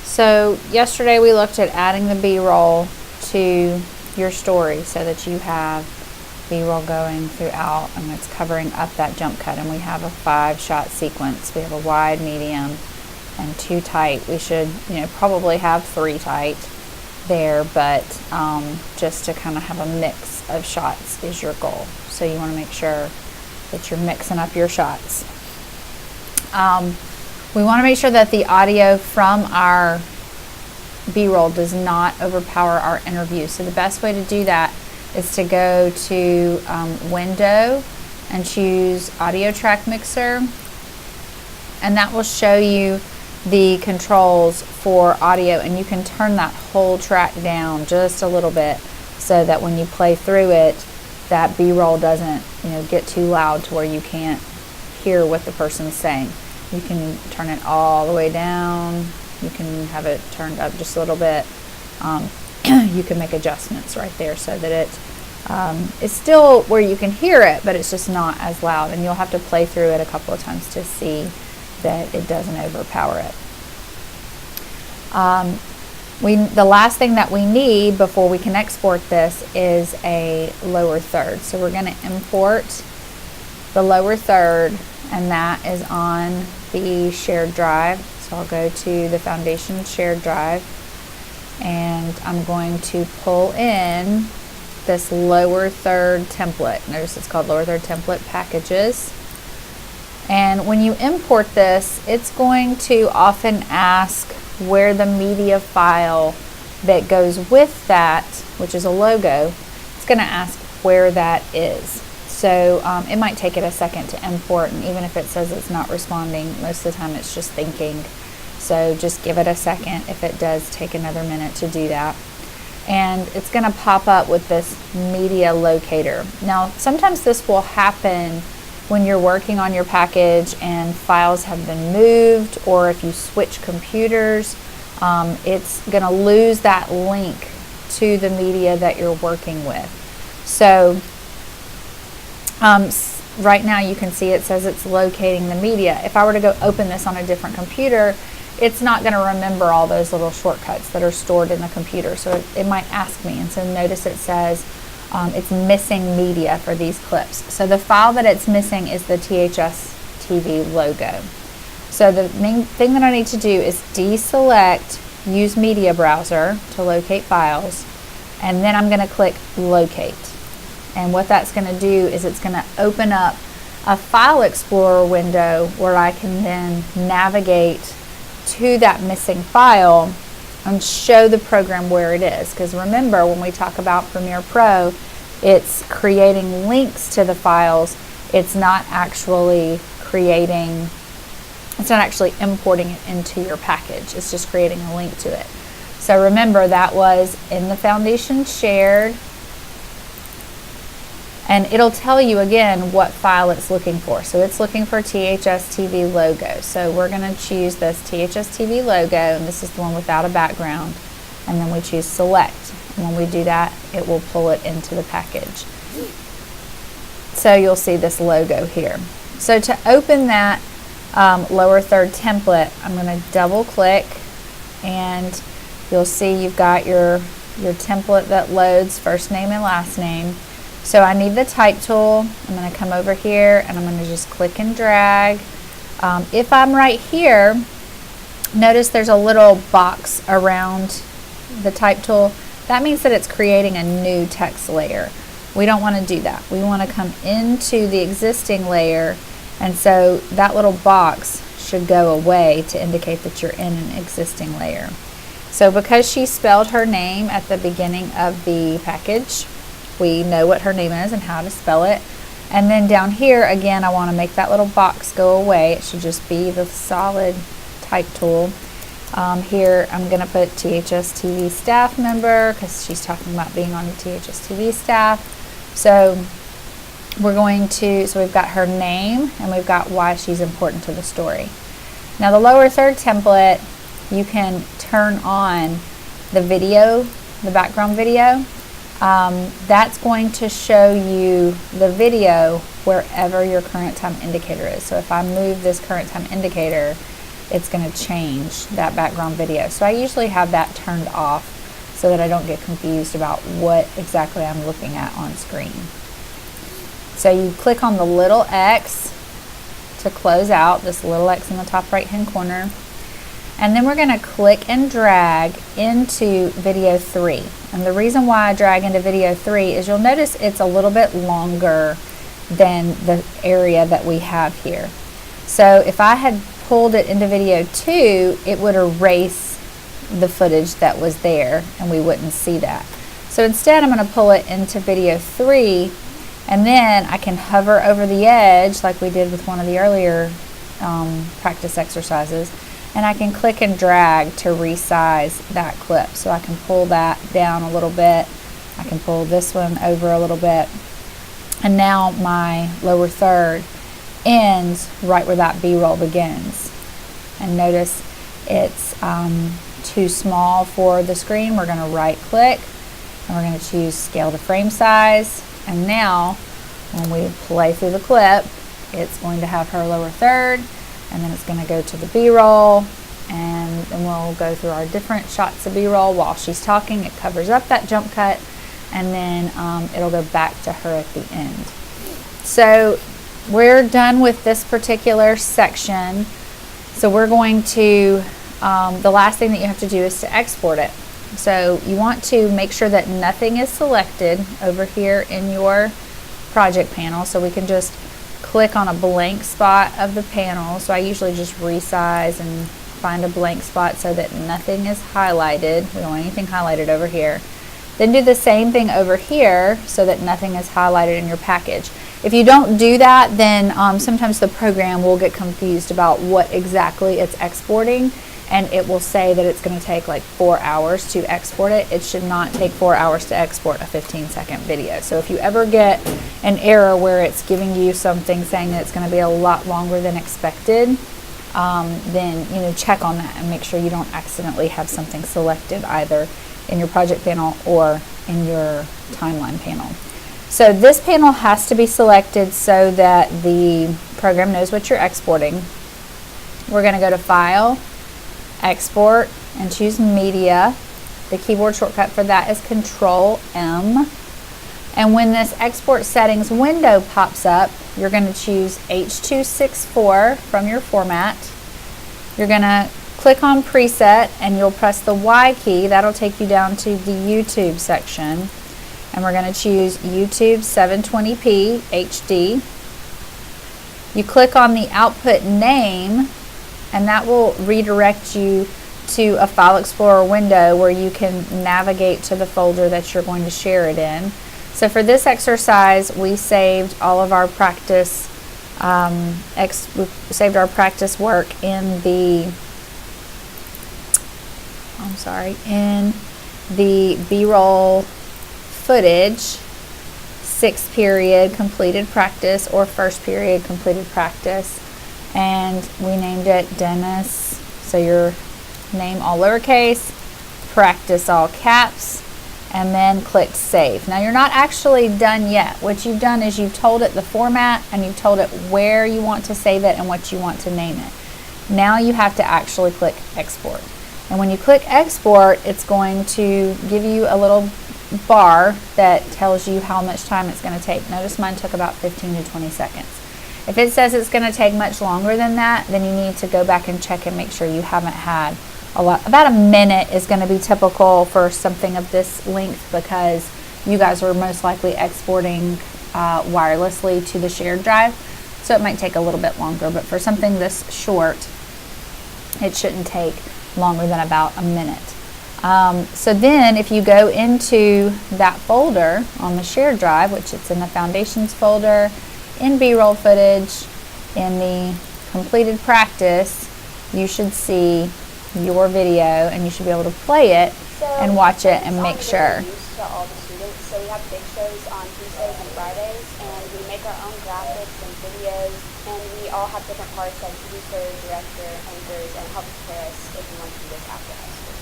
So yesterday we looked at adding the B-roll to your story so that you have B-roll going throughout and it's covering up that jump cut. And we have a 5-shot sequence. We have a wide, medium, and 2 tight. We should, probably have 3 tight there, but just to kind of have a mix of shots is your goal. So you want to make sure that you're mixing up your shots. We want to make sure that the audio from our B-roll does not overpower our interview. So the best way to do that is to go to Window and choose Audio Track Mixer, and that will show you the controls for audio, and you can turn that whole track down just a little bit so that when you play through it, that B-roll doesn't get too loud to where you can't hear what the person's saying. You can turn it all the way down. You can have it turned up just a little bit. You can make adjustments right there so that it's still where you can hear it, but it's just not as loud. And you'll have to play through it a couple of times to see that it doesn't overpower it. The last thing that we need before we can export this is a lower third. So we're going to import the lower third, and that is on the shared drive. So I'll go to the Foundation shared drive, and I'm going to pull in this lower third template. Notice it's called lower third template packages. And when you import this, it's going to often ask where the media file that goes with that, which is a logo, it's going to ask where that is. So it might take it a second to import, and even if it says it's not responding, most of the time it's just thinking. So just give it a second if it does take another minute to do that. And it's going to pop up with this media locator. Now, sometimes this will happen when you're working on your package and files have been moved, or if you switch computers, it's going to lose that link to the media that you're working with. So right now you can see it says it's locating the media. If I were to go open this on a different computer, it's not going to remember all those little shortcuts that are stored in the computer. So it might ask me, and so notice it says it's missing media for these clips. So the file that it's missing is the THS TV logo. So the main thing that I need to do is deselect Use Media Browser to locate files, and then I'm going to click Locate. And what that's going to do is it's going to open up a File Explorer window where I can then navigate to that missing file and show the program where it is. Because remember, when we talk about Premiere Pro, it's creating links to the files. It's not actually importing it into your package. It's just creating a link to it. So remember, that was in the Foundation shared, and it'll tell you again what file it's looking for. So it's looking for THS TV logo. So we're going to choose this THS TV logo, and this is the one without a background. And then we choose Select. And when we do that, it will pull it into the package. So you'll see this logo here. So to open that lower third template, I'm going to double click, and you'll see you've got your template that loads first name and last name. So I need the type tool. I'm going to come over here and I'm going to just click and drag. If I'm right here, notice there's a little box around the type tool. That means that it's creating a new text layer. We don't want to do that. We want to come into the existing layer, and so that little box should go away to indicate that you're in an existing layer. So because she spelled her name at the beginning of the package, we know what her name is and how to spell it. And then down here, again, I want to make that little box go away. It should just be the solid type tool. Here, I'm going to put THS TV staff member because she's talking about being on the THS TV staff. So we're going to, so we've got her name and we've got why she's important to the story. Now the lower third template, you can turn on the video, the background video. That's going to show you the video wherever your current time indicator is. So if I move this current time indicator, it's going to change that background video. So I usually have that turned off so that I don't get confused about what exactly I'm looking at on screen. So you click on the little X to close out, this little X in the top right hand corner. And then we're going to click and drag into video 3. And the reason why I drag into video 3 is you'll notice it's a little bit longer than the area that we have here. So if I had pulled it into video 2, it would erase the footage that was there and we wouldn't see that. So instead I'm going to pull it into video 3, and then I can hover over the edge like we did with one of the earlier practice exercises, and I can click and drag to resize that clip. So I can pull that down a little bit, I can pull this one over a little bit, and now my lower third ends right where that B-roll begins. And notice it's too small for the screen. We're going to right click and we're going to choose scale to frame size, and now when we play through the clip, it's going to have her lower third, and then it's going to go to the B-roll, and then we'll go through our different shots of B-roll while she's talking. It covers up that jump cut, and then it'll go back to her at the end. So we're done with this particular section. So we're going to, the last thing that you have to do is to export it. So you want to make sure that nothing is selected over here in your project panel. So we can just click on a blank spot of the panel. So I usually just resize and find a blank spot so that nothing is highlighted. We don't want anything highlighted over here. Then do the same thing over here so that nothing is highlighted in your package. If you don't do that, then sometimes the program will get confused about what exactly it's exporting, and it will say that it's going to take like 4 hours to export it. It should not take 4 hours to export a 15-second video. So if you ever get an error where it's giving you something saying that it's going to be a lot longer than expected, then check on that and make sure you don't accidentally have something selected either in your project panel or in your timeline panel. So this panel has to be selected so that the program knows what you're exporting. We're going to go to File, Export, and choose Media. The keyboard shortcut for that is Control-M. And when this export settings window pops up, you're going to choose H.264 from your format. You're going to click on Preset and you'll press the Y key. That'll take you down to the YouTube section. And we're going to choose YouTube 720p HD. You click on the output name, and that will redirect you to a File Explorer window where you can navigate to the folder that you're going to share it in. So for this exercise, we saved all of our practice, we saved our practice work in the, in the B-roll footage, 6th period completed practice or 1st period completed practice, and we named it Dennis. So your name all lowercase, practice all caps, and then click save. Now you're not actually done yet. What you've done is you've told it the format and you've told it where you want to save it and what you want to name it. Now you have to actually click export. And when you click export, it's going to give you a little bar that tells you how much time it's going to take. Notice mine took about 15 to 20 seconds. If it says it's going to take much longer than that, then you need to go back and check and make sure you haven't had a lot. About a minute is going to be typical for something of this length because you guys are most likely exporting wirelessly to the shared drive, so it might take a little bit longer, but for something this short, it shouldn't take longer than about a minute. So then if you go into that folder on the shared drive, which it's in the Foundations folder, in B-roll footage, in the completed practice, you should see your video and you should be able to play it and watch it and make sure. To all the students. So we have big shows on Tuesdays and Fridays, and we make our own graphics and videos, and we all have different parts like producer, director, anchors, and help prepare us if you want to do this after high school.